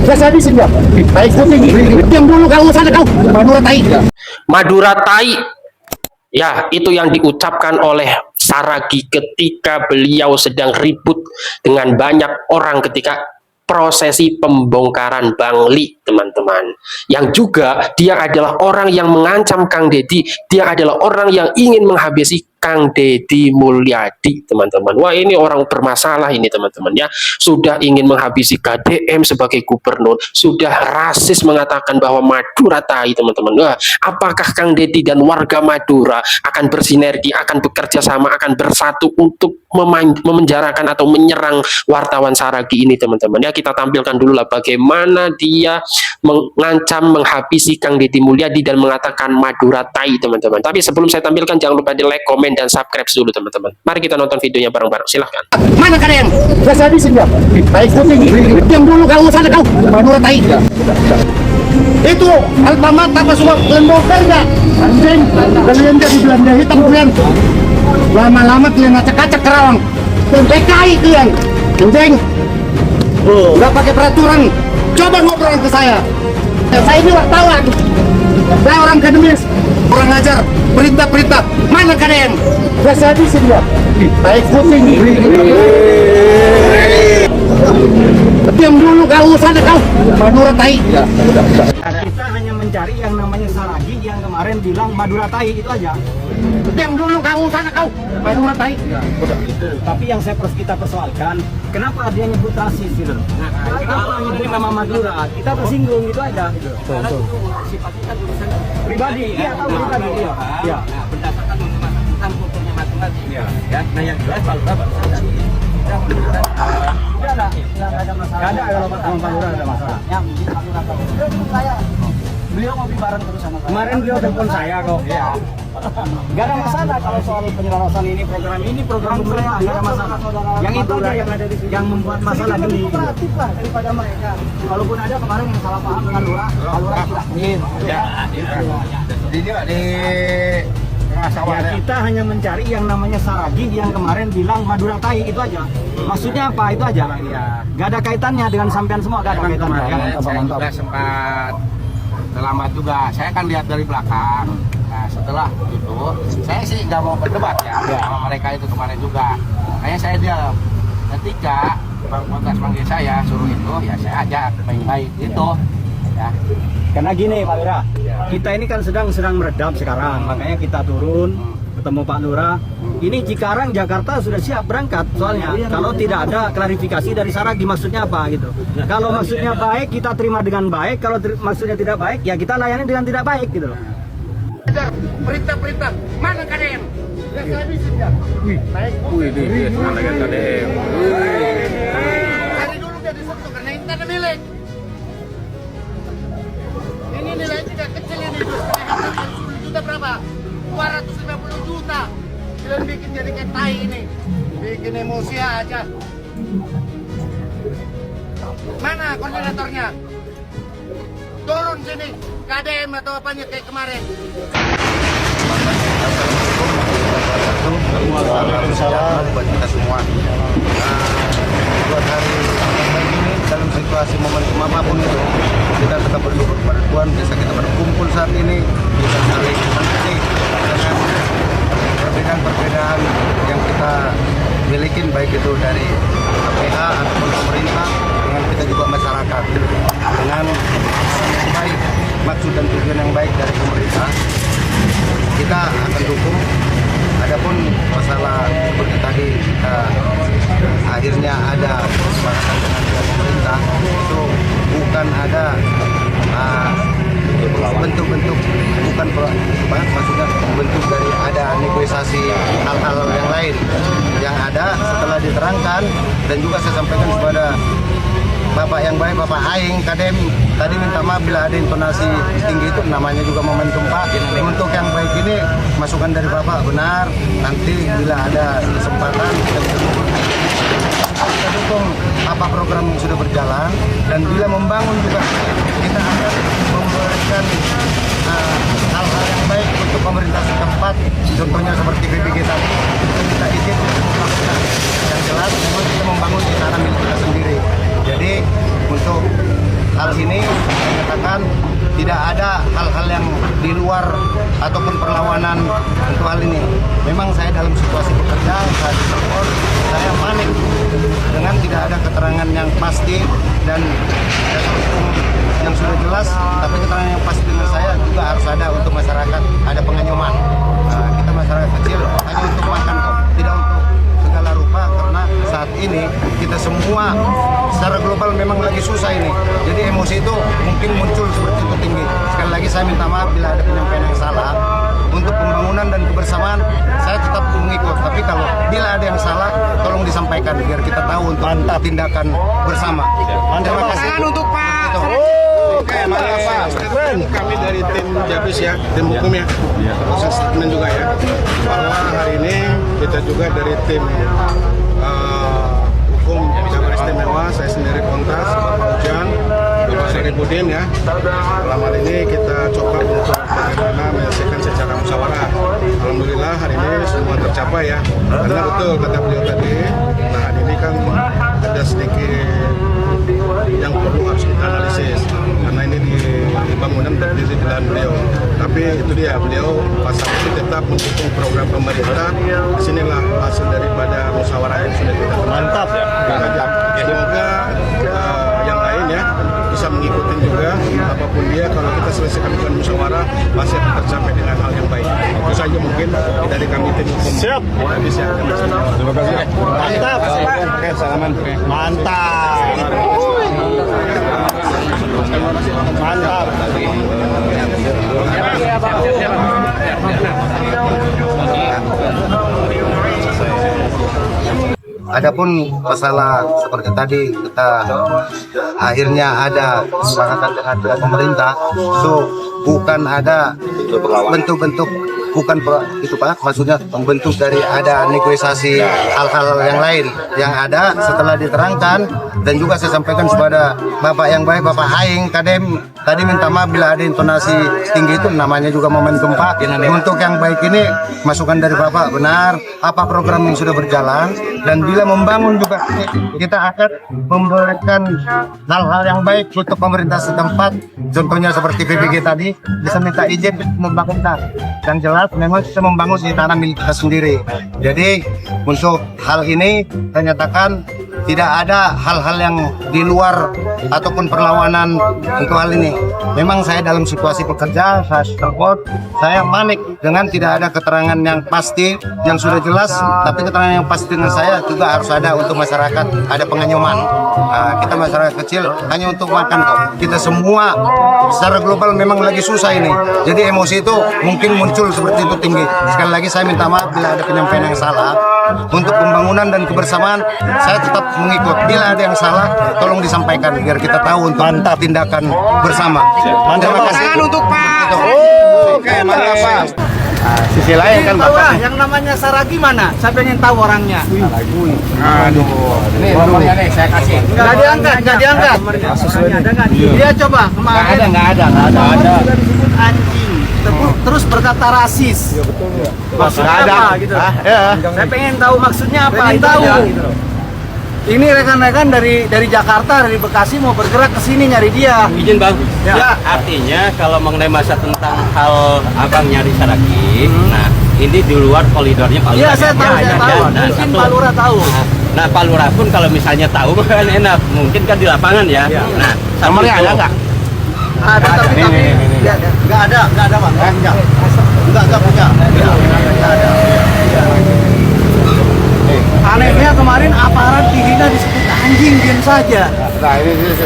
Biasa di sini ya. Baik putih. Diam dulu kau sana kau. Madura tai. Madura tai. Ya, itu yang diucapkan oleh Saragi ketika beliau sedang ribut dengan banyak orang ketika prosesi pembongkaran Bangli, teman-teman. Yang juga dia adalah orang yang mengancam Kang Deddy, dia adalah orang yang ingin menghabisi Kang Deddy Mulyadi, teman-teman. Wah, ini orang bermasalah ini, teman-teman ya. Sudah ingin menghabisi KDM sebagai gubernur, sudah rasis mengatakan bahwa Madura tai, teman-teman. Wah, apakah Kang Deddy dan warga Madura akan bersinergi, akan bekerja sama, akan bersatu untuk memenjarakan atau menyerang wartawan Saragi ini, teman-teman ya. Kita tampilkan dulu lah bagaimana dia mengancam menghabisi Kang Deddy Mulyadi dan mengatakan Madura tai, teman-teman. Tapi sebelum saya tampilkan, jangan lupa di like, komen, dan subscribe dulu, teman-teman. Mari kita nonton videonya bareng-bareng, silahkan. Mana kalian? Biasa di sini ya. Baik putih. Diam dulu kau sana kau. Madura tai. Itu Alfamart apa semua kalian bongkar nggak? Anjing, kalian jadi Belanda hitam kalian. Lama-lama kalian acak-acak Kerawang. Kalian PKI kalian. Anjing. Nggak pakai peraturan. Coba ngobrol ke saya. Saya ini wartawan. Saya orang akademis. Orang ajar. Perintah-perintah. Mana kalian? Biasa di sini ya. Baik putih. Diam dulu kau sana kau. Madura tai. Kita hanya mencari yang namanya Saragi yang kemarin bilang Madura tai, itu aja. Diam dulu kau sana kau. Madura tai. Tapi yang kita persoalkan, kenapa dia nyebut rasis gitu? Kenapa nyebut nama Madura? Kita tersinggung gitu aja. Sifat kita urusan pribadi. Iya, tahu pribadi. Iya. Berdasarkan tentang kulturnya masing-masing. Ya. Nah yang jelas Madura Nggak ada masalah. Nggak ada kalau sama Madura ada masalah. Yang saya beliau ngopi bareng terus sama saya. Kemarin beliau telepon saya kok. Iya. Gak ada masalah kalau soal penyelarasan ini program saya nggak ada masalah. Yang itu aja yang ada di sini yang membuat masalah gini. Daripada mereka. Kalaupun ada kemarin yang salah paham dengan Lurah tidak ingin. Ya. di Ya, kita hanya mencari yang namanya Saragi yang kemarin bilang Madura tai, itu aja. Maksudnya apa? Itu aja. Gak ada kaitannya dengan sampean semua, gak ada kaitannya. Saya juga sempat terlambat juga. Saya kan lihat dari belakang. Nah setelah itu, saya sih nggak mau berdebat ya sama mereka itu kemarin juga. Makanya saya diam. Ketika Bang Potas manggil saya suruh itu, ya saya ajak baik-baik itu. Ya. Karena gini Pak Lurah, kita ini kan sedang meredam sekarang, makanya kita turun ketemu Pak Lurah. Ini Cikarang Jakarta sudah siap berangkat, soalnya kalau tidak ada klarifikasi dari Saragi maksudnya apa gitu. Kalau maksudnya baik kita terima dengan baik, kalau maksudnya tidak baik ya kita layani dengan tidak baik gitu loh. Perintah-perintah. Mana kalian? Biasa di sini ya. Baik. Wih, semangat KDM. Cari dulu dia disentuh karena ini tanah milik. Ini nilainya juga kecil ini. 10 juta berapa? 250 juta. Kalian bikin jadi kayak tai ini. Bikin emosi aja. Mana koordinatornya? Turun sini. KDM atau apanya kayak kemarin. Buat kita semua. Buat hari ini dalam situasi momentum apapun itu, kita tetap bersyukur kepada Tuhan bisa kita berkumpul saat ini, bisa saling mengerti dengan perbedaan-perbedaan yang kita miliki, baik itu dari KPH ataupun pemerintah, dengan kita juga masyarakat, dengan baik maksud dan tujuan yang baik dari pemerintah, kita akan dukung. Adapun masalah seperti tadi kita akhirnya ada kesepakatan dengan pemerintah, itu bukan ada bentuk-bentuk, bukan maksudnya bentuk dari ada negosiasi hal-hal yang lain. Yang ada setelah diterangkan dan juga saya sampaikan kepada Bapak yang baik, Bapak Aing, KDM tadi minta maaf bila ada intonasi tinggi, itu namanya juga momentum Pak. Untuk yang baik ini masukan dari Bapak benar, nanti bila ada kesempatan kita dukung apa program yang sudah berjalan, dan bila membangun juga kita akan memberikan hal-hal yang baik untuk pemerintah setempat, contohnya seperti BPG tadi kita izin untuk melakukan yang jelas memang kita membangun di tanah milik kita sendiri. Jadi untuk tidak ada hal-hal yang di luar ataupun perlawanan untuk hal ini. Memang saya dalam situasi bekerja, saya ditelepon, saya panik dengan tidak ada keterangan yang pasti dan dasar hukum yang sudah jelas, tapi keterangan yang pasti dengan saya juga harus ada untuk masyarakat, ada penganyuman. Kita masyarakat kecil hanya untuk makan kok, tidak untuk segala rupa, karena saat ini kita semua secara global memang lagi susah ini. Jadi emosi itu mungkin muncul seperti itu tinggi. Sekali lagi saya minta maaf bila ada penyampaian yang salah. Untuk pembangunan dan kebersamaan saya tetap mengikut. Tapi kalau bila ada yang salah, tolong disampaikan biar kita tahu untuk tindakan bersama. Terima kasih. Untuk Pak. Oke, mantap Pak. Kami dari tim Jabis ya, tim hukum ya, proses statement juga ya, bahwa hari ini kita juga dari tim hukum Jabar Istimewa, saya sendiri Kontas, Bapak Ujang, Bapak Saripudin ya. Dalam hal ini kita coba untuk bagaimana menyelesaikan secara musyawarah. Alhamdulillah hari ini semua tercapai ya, karena betul kata beliau tadi, lahan ini kan ada sedikit yang perlu harus kita analisis, karena ini di bangunan berdiri di lahan beliau. Tapi itu dia, beliau pasal itu tetap mendukung program pemerintah. Disinilah hasil daripada musyawarah yang sudah kita mantap ya. Semoga yang lain ya bisa mengikuti juga, apapun dia, kalau kita selesaikan dengan musyawarah pasti akan tercapai dengan hal yang baik. Itu saja mungkin dari kami tim hukum. Siap. Habis ya. Terima kasih. Mantap. Oke, salaman. Mantap. Mantap. Adapun masalah seperti tadi kita akhirnya ada kesepakatan dengan pemerintah, so bukan ada bentuk-bentuk, bukan itu Pak, maksudnya bentuk dari ada negosiasi hal-hal yang lain yang ada setelah diterangkan. Dan juga saya sampaikan kepada Bapak yang baik, Bapak Aing Kadem, tadi minta maaf bila ada intonasi tinggi, itu namanya juga momentum Pak. Untuk yang baik ini masukan dari Bapak, benar apa program yang sudah berjalan, dan bila membangun juga kita akan memberikan hal-hal yang baik untuk pemerintah setempat. Contohnya seperti PPG tadi bisa minta izin membangun dan jelas memang bisa membangun di tanah milik kita sendiri. Jadi untuk hal ini saya nyatakan tidak ada hal-hal yang di luar ataupun perlawanan untuk hal ini. Memang saya dalam situasi pekerja, saya telepon, saya panik dengan tidak ada keterangan yang pasti yang sudah jelas, tapi keterangan yang pasti dengan saya juga harus ada untuk masyarakat, ada penganyuman. Kita masyarakat kecil hanya untuk makan kok. Kita semua secara global memang lagi susah ini. Jadi emosi itu mungkin muncul seperti itu tinggi. Sekali lagi saya minta maaf bila ada penyampaian yang salah. Untuk pembangunan dan kebersamaan saya tetap mengikut. Bila ada yang salah, tolong disampaikan biar kita tahu untuk tindakan bersama. Terima kasih. Untuk Pak. Oke, mantap Pak. Sisi lain kan Bapak. Yang namanya Saragi mana? Saya pengen tahu orangnya. Aduh. Ini nomornya nih saya kasih. Nggak diangkat, nggak diangkat. Dia coba kemarin. Nggak ada. Sudah disebut anjing. Terus berkata rasis. Maksudnya apa gitu? Saya pengen tahu maksudnya apa. Pengen tahu. Gitu. Ini rekan-rekan dari Jakarta, dari Bekasi mau bergerak ke sini nyari dia. Izin Bang, Ya. artinya kalau mengenai masa tentang hal abang nyari Saragi, nah ini di luar koridornya Pak Lurah. Iya, saya tahu, saya tahu. Nah, Mungkin satu. Pak Lurah tahu. Nah, Pak Lurah pun kalau misalnya tahu kan enak, mungkin kan di lapangan ya. Nah, satu Nomornya itu. ada nggak? Ada tapi Nggak ada Bang. Nggak punya. anehnya kemarin aparat dihina disebut anjing, diam saja. Nah ini tulis.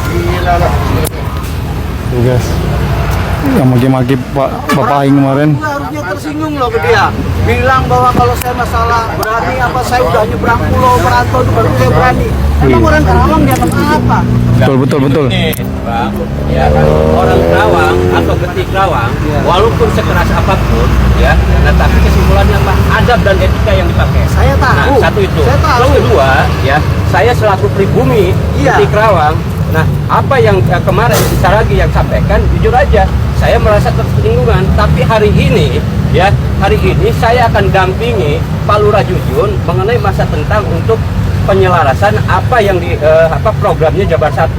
Gila lah. Tuh guys, yang maki-maki Bapak Aing kemarin. Harusnya tersinggung loh ke dia. Bilang bahwa kalau saya masalah berani apa, saya udah nyebrang pulau merantau itu baru saya berani. Emang orang Karawang dianggap apa? Betul. Nih, Bang, ya kan orang Kerawang atau getik Kerawang, walaupun sekeras apapun, ya, nah tapi kesimpulannya apa? Adab dan etika yang dipakai. Saya tahu. Nah, satu itu. Saya tahu. Terus kedua, ya, saya selaku pribumi Iya. getik Kerawang, nah apa yang kemarin Saragi yang sampaikan, jujur aja, saya merasa tersinggungan. Tapi hari ini saya akan dampingi Pak Lurah Jujun mengenai masa tentang untuk penyelarasan apa yang programnya Jabar 1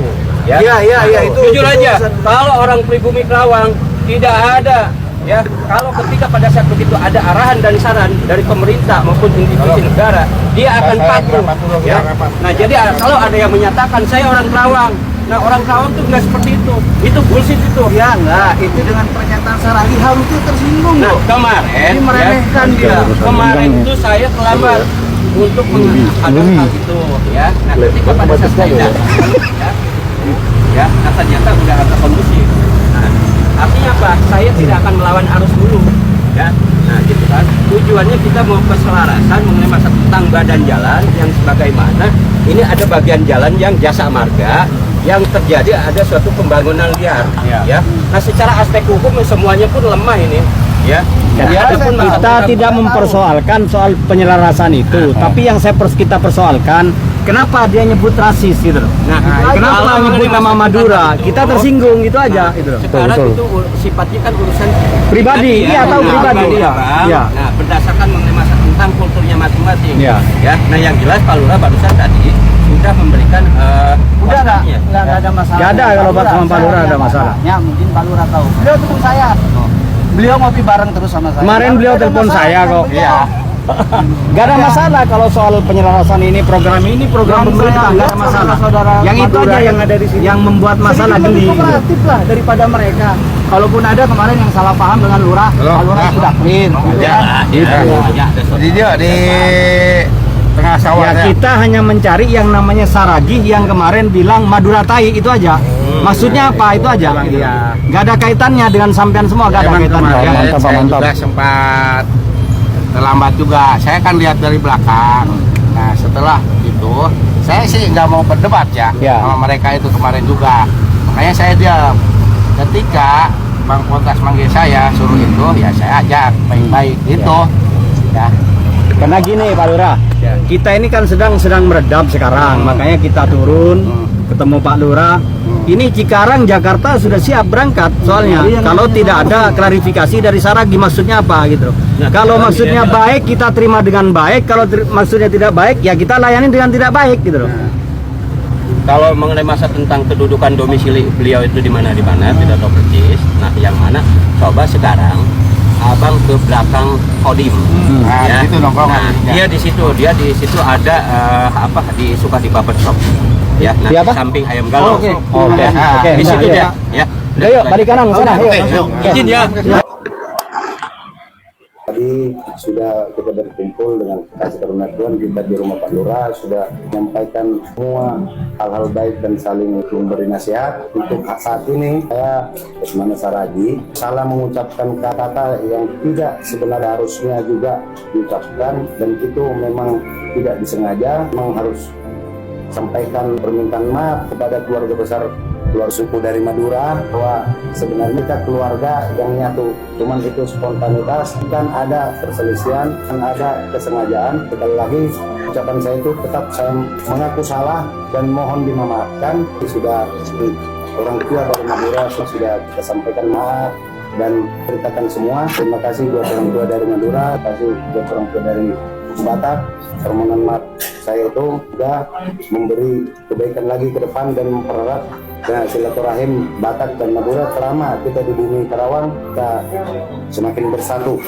ya. Iya, itu jujur aja, kalau orang pribumi Kerawang tidak ada ya, kalau ketika pada saat begitu ada arahan dan saran dari pemerintah maupun institusi negara, dia akan patuh ya. Nah, jadi kalau ada yang menyatakan saya orang Kerawang, nah orang Kerawang tuh nggak seperti itu bullshit itu. Ya enggak, itu dengan pernyataan Saragi harusnya tersinggung Nah, loh. kemarin Ini meremehkan dia. kemarin itu saya terlambat untuk mengadakan hal itu ya. Nah, ketika pada saat saya datang, ya, nah ternyata udah agak kondusif. Nah, artinya apa? Saya tidak akan melawan arus dulu ya. Nah, gitu kan. Tujuannya kita mau keselarasan mengenai masalah tentang badan jalan yang sebagaimana ini ada bagian jalan yang jasa marga yang terjadi ada suatu pembangunan liar ya. Nah, secara aspek hukum semuanya pun lemah ini ya. Jadi adapun Kita tidak mempersoalkan soal penyelarasan itu, tapi yang kita persoalkan kenapa dia nyebut rasis gitu loh. Nah, kenapa kalau nyebut mengenai nama masalah Madura? itu, Kita tersinggung gitu aja gitu loh. sekarang Betul. itu sifatnya kan urusan Pribadi, iya, tahu pribadi, ya, iya. Bang. Iya. Nah, berdasarkan mengenai masalah tentang kulturnya masing-masing. Iya. Ya. Nah, yang jelas Pak Lurah barusan tadi sudah memberikan Udah WhatsApp-nya. nggak ada masalah. Nggak ada kalau sama Pak Lurah ada masalah. Ya mungkin Pak Lurah tahu. Beliau tunggu saya. Beliau ngopi bareng terus sama saya. Kemarin beliau telepon saya kok. Iya. Gak ada masalah kalau soal penyelarasan ini program pemerintah nggak ada masalah. Yang itu aja yang ada di sini. Yang membuat masalah geli. Kooperatif lah daripada mereka. Kalaupun ada kemarin yang salah paham dengan Lurah, Pak Lurah sudah clear. Jadi dia di tengah sawah Ya kita hanya mencari yang namanya Saragi yang kemarin bilang Madura Tai itu aja. Maksudnya apa itu aja. Gak ada kaitannya dengan sampean semua, gak ada kaitannya. kemarin Ya. Mantap, saya mantap. juga sempat terlambat juga. Saya kan lihat dari belakang. Nah, setelah itu saya sih nggak mau berdebat ya, Ya. sama mereka itu kemarin juga. Makanya saya diam. Ketika Bang Pontas manggil saya suruh itu, ya saya ajak baik-baik itu. Ya. Karena gini Pak Lurah, kita ini kan sedang meredam sekarang, makanya kita turun ketemu Pak Lurah. Ini Cikarang Jakarta sudah siap berangkat soalnya. Kalau tidak ada klarifikasi dari Saragi maksudnya apa gitu. Kalau maksudnya baik kita terima dengan baik, kalau maksudnya tidak baik ya kita layani dengan tidak baik gitu loh. Kalau mengenai masa tentang kedudukan domisili beliau itu di mana tidak tahu persis. Nah, yang mana coba sekarang abang ke belakang Kodim. Nah, Ya. di situ nongkrong Nah, artinya. dia di situ ada suka di barber shop. Ya, nah, Di apa? di samping ayam galau. Oke. Nah, Oke. di situ Nah, dia. Ya. Udah yuk balik kanan sana. Oke, Yuk. yuk. Izin ya. Tadi sudah kita berkumpul dengan kasih karunia Tuhan, kita di rumah Pak Lurah sudah menyampaikan semua hal-hal baik dan saling memberi nasihat. Untuk saat ini saya Usman Saragi salah mengucapkan kata-kata yang tidak sebenarnya harusnya juga diucapkan, dan itu memang tidak disengaja. Memang harus sampaikan permintaan maaf kepada keluarga besar keluarga suku dari Madura, bahwa sebenarnya kita keluarga yang nyatu, cuman itu spontanitas, kan ada perselisihan, kan ada kesengajaan. Sekali lagi ucapan saya itu tetap saya mengaku salah dan mohon dimaafkan. Sudah orang tua dari Madura sudah kita sampaikan maaf dan ceritakan semua. Terima kasih buat orang tua dari Madura, terima kasih buat orang tua dari Batak. Permohonan maaf saya itu sudah memberi kebaikan lagi ke depan dan mempererat silaturahim Batak dan Madura selama kita di bumi Karawang, kita semakin bersatu.